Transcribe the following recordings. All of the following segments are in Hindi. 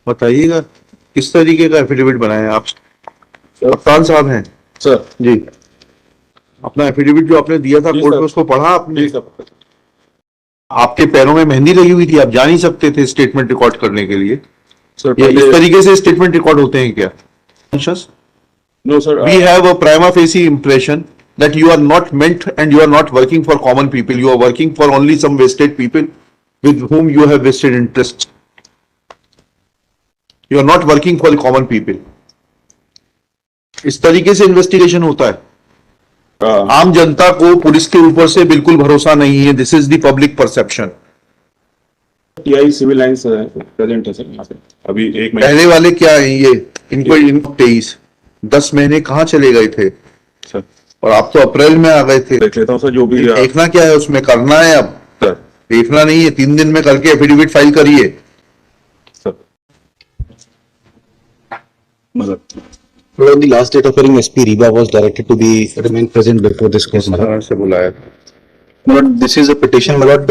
बताइएगा किस तरीके का एफिडेविट बनाया आप? कप्तान साहब हैं सर। जी। अपना एफिडेविट जो आपने दिया था जी कोर्ट सर। में, उसको पढ़ा आपने? जी सर। आपके पैरों में मेहंदी लगी हुई थी, आप जा नहीं सकते थे स्टेटमेंट रिकॉर्ड करने के लिए? सर ये पहले इस तरीके से स्टेटमेंट रिकॉर्ड होते हैं क्या? No sir. We have a prima facie impression that you are not meant and you are not working for common people. You are working for only some vested people with whom you have vested interests. You are not working for the common people. इस तरीके से इन्वेस्टिगेशन होता है। आम जनता को पुलिस के ऊपर से बिल्कुल भरोसा नहीं है। This is the public perception. TI civil lines present है सर यहाँ पे अभी 1 महीने पहले वाले क्या है ये? इनको 23-10 महीने कहाँ चले गए थे सर। और आप तो अप्रैल में आ गए थे। देख लेता हूँ सर जो भी देखना क्या है उसमें, करना है अब सर। देखना नहीं है। 3 दिन में करके एफिडेविट फाइल करिए सर मतलब Well, on the last date of hearing, SP Riva was directed to be remain present before this court. इस तरह से बुलाया। My lord, this is a petition, my lord,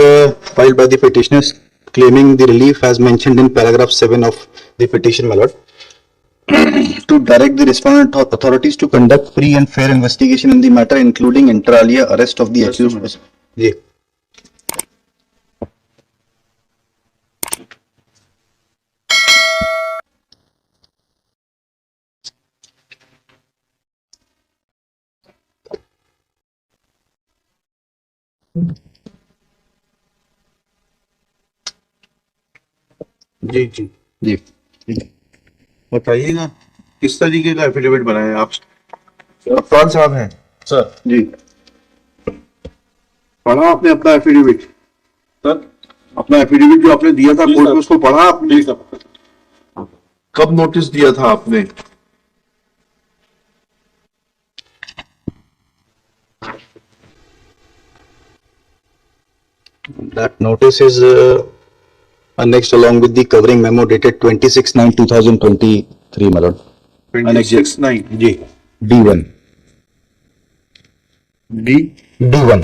filed by the petitioners claiming the relief as mentioned in paragraph 7 of the petition, my lord, to direct the respondent authorities to conduct free and fair investigation in the matter, including inter alia arrest of the accused person. जी जी जी जी बताइएगा किस तरीके का एफिडेविट बनाया आप? कप्तान साहब हैं सर। जी। पढ़ा आपने अपना एफिडेविट? सर अपना एफिडेविट जो आपने दिया था जी कोर्ट सर। में, उसको पढ़ा आपने? जी सर। कब नोटिस दिया था आपने? that notice is annexed along with the covering memo dated 26/9/2023, my lord. 26/9 G D1 D D1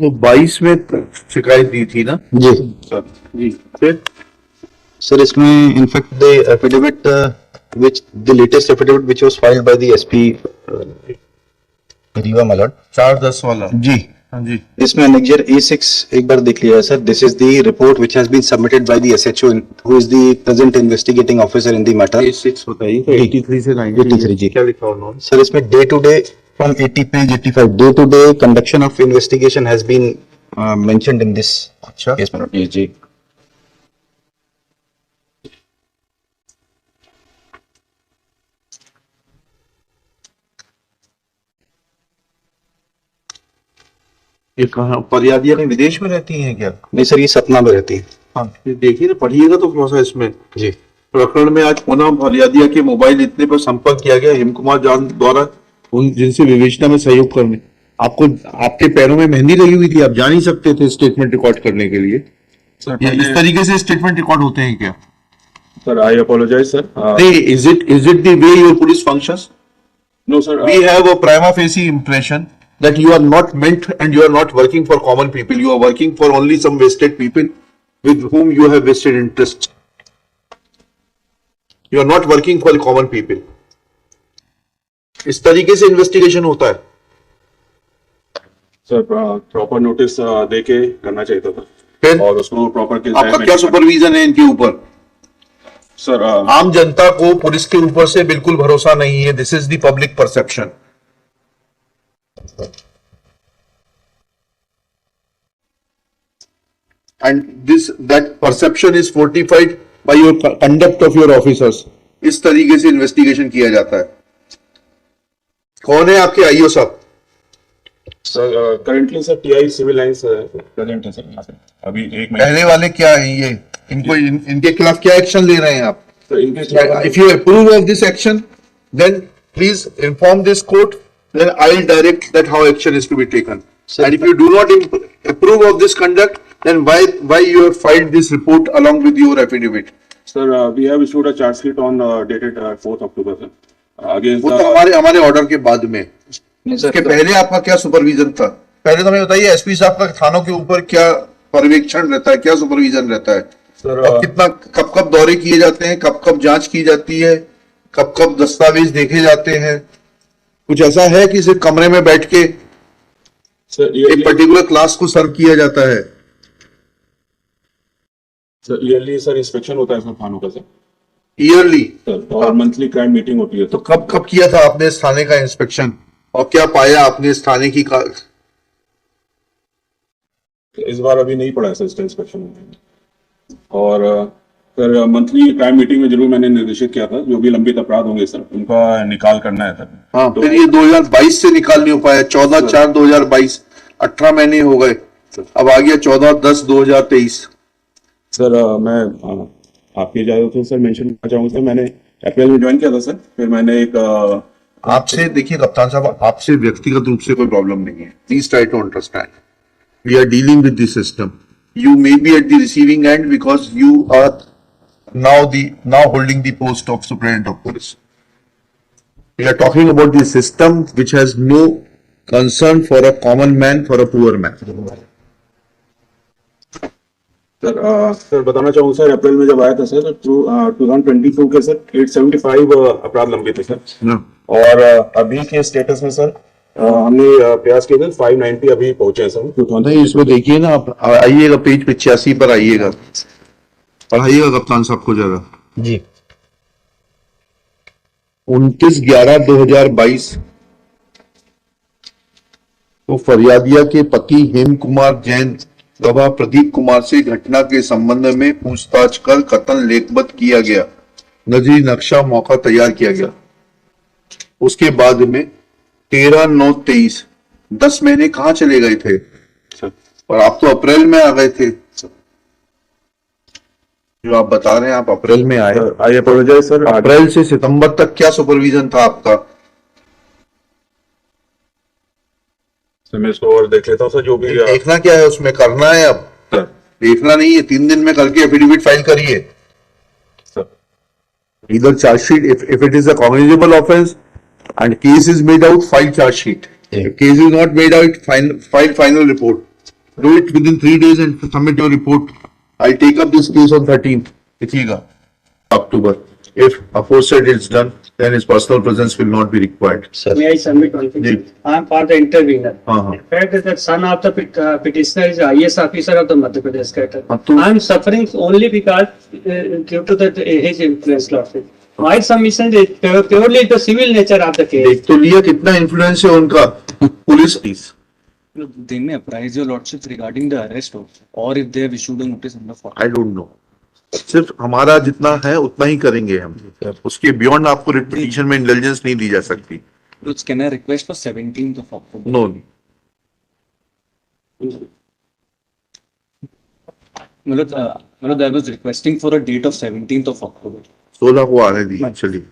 तो 22 में शिकायत दी थी ना जी सर? जी। फिर सर इसमें in fact the affidavit which the latest affidavit which was filed by the SP Riva, my lord. 4/10 वाला। जी हाँ जी। इसमें annexure A6 एक बार देख लिया है sir. This is the report which has been submitted by the SHO who is the present investigating officer in the matter. A6 बताइए तो 83 से 93 83 जी. क्या लिखा उन्होंने? सर इसमें day to day from 80 page 85 day to day conduction of investigation has been mentioned in this अच्छा case, my lord. Yes, जी. ये कहाँ फरियादिया ने विदेश में रहती हैं क्या? नहीं सर ये सतना में रहती है. हाँ फिर देखिए ना, पढ़िएगा तो थोड़ा सा इसमें। जी प्रकरण में आज पुनः फरियादिया के मोबाइल इतने पर संपर्क किया गया हेम कुमार जान द्वारा उन जिनसे विवेचना में सहयोग करने। आपको आपके पैरों में मेहंदी लगी हुई थी, आप जा नहीं सकते थे स्टेटमेंट रिकॉर्ड करने के लिए? सर ये इस तरीके से स्टेटमेंट रिकॉर्ड होते हैं क्या? Sir I apologise sir. नहीं, is it the way your police functions? No sir. We have a prima facie impression that you are not meant and you are not working for common people. You are working for only some vested people with whom you have vested interests. You are not working for the common people. इस तरीके से इन्वेस्टिगेशन होता है। सर प्रॉपर नोटिस देके करना चाहिए था फिर और उसको प्रॉपर आपका क्या सुपरविजन है इनके ऊपर? सर आम जनता को पुलिस के ऊपर से बिल्कुल भरोसा नहीं है। This is the public perception. And that perception is fortified by your conduct of your officers. इस तरीके से इन्वेस्टिगेशन किया जाता है। कौन है आपके आईओ साहब? Sir currently sir TI civil lines present है सर यहाँ पे अभी एक मिनट। पहले वाले क्या है ये? इनके खिलाफ क्या एक्शन ले रहे हैं आप? सर इनके खिलाफ If you approve of this action, then please inform this court. Then I will direct that how action is to be taken. Sir, And if you do not approve of this conduct, then why you have filed this report along with your affidavit? Sir we have issued a charge sheet on dated 4th October sir against वो तो हमारे ऑर्डर के बाद में। इसके पहले आपका क्या सुपरविजन था? पहले तो हमें बताइए एसपी साहब का थानों के ऊपर क्या पर्यवेक्षण रहता है, क्या सुपरविजन रहता है? सर और कितना कब दौरे किए जाते हैं, कब जांच की जाती है, कब दस्तावेज देखे जाते हैं? कुछ ऐसा है कि सिर्फ कमरे में बैठ के सर एक पर्टिकुलर क्लास को सर्व किया जाता है? सर ईयरली सर इंस्पेक्शन होता है सर थानों का सर ईयरली? सर और मंथली क्राइम मीटिंग होती है तो कब किया था आपने इस थाने का इंस्पेक्शन और क्या पाया आपने इस थाने की इस बार अभी नहीं पड़ा है सर इसका इंस्पेक्शन और सर मंथली क्राइम मीटिंग में जरूर मैंने निर्देशित किया था जो भी लंबित अपराध होंगे सर उनका निकाल करना है सर। हाँ, फिर ये 2022 से निकाल नहीं हो पाया। 14/4/2022 18 महीने हो गए, अब आ गया 14/10/2023। सर मैं आपकी इजाजत से सर मेंशन करना चाहूंगा सर मैंने अप्रैल में ज्वाइन किया था सर फिर मैंने एक आपसे देखिए कप्तान साहब, आपसे व्यक्तिगत रूप से कोई प्रॉब्लम नहीं है। Please try to understand, we are dealing with this system. You may be at the receiving end because you are now holding the post of Superintendent of Police. We are talking about the system which has no concern for a common man, for a poor man. Sir बताना चाहूंगा सर अप्रैल में जब आया था सर तो 2022 के सर 875 अपराध लंबित थे सर No. और अभी के स्टेटस में सर हमने प्रयास किए थे 590 अभी पहुंचे हैं सर। नहीं, इसमें देखिए ना, आप आइएगा पेज 85 पर आइएगा, पढ़ाइएगा कप्तान साहब को जरा जी। 29/11/2022 तो फरियादिया के पति हेम कुमार जैन गवाह प्रदीप कुमार से घटना के संबंध में पूछताछ कर कथन लेखबद्ध किया गया, नजरी नक्शा मौका तैयार किया गया। उसके बाद में 13/9/23 10 महीने कहाँ चले गए थे? और आप तो अप्रैल में आ गए थे। जो आप बता रहे हैं आप अप्रैल में आए, आई अपोलोजाइज सर। अप्रैल से सितंबर तक क्या सुपरविजन था आपका? सर मैं इसको और देख लेता हूँ सर जो भी देखना क्या है उसमें, करना है अब, सर देखना नहीं है। 3 दिन में करके एफिडेविट फाइल करिए। Sir Either charge sheet, if it is a cognizable offense and case is made out, file charge sheet. If case is not made out, file final report. Do it within 3 days and submit your report. I'll take up this case on 13th. देखिएगा October. If aforesaid is done, then his personal presence will not be required. Sir, May I submit one thing? Ji. I am for the intervener. Uh-huh. The fact is that son of the petitioner is IAS officer of the Madhya Pradesh cadre. तो- I am suffering only because due to his influence losses. My submission is purely the civil nature of the case. देख तो लिया कितना इन्फ्लुएंस है उनका police. They may apprise your lordship regarding the arrest also, or if they have issued a notice under 40. I don't know. सिर्फ हमारा जितना है उतना ही करेंगे हम, उसके बियॉन्ड आपको रिट पिटीशन में इंटेलिजेंस नहीं दी जा सकती। Which can I request for 17th of October? No, मतलब I was requesting for a date of 17th of October. 16 को आने दी चलिए।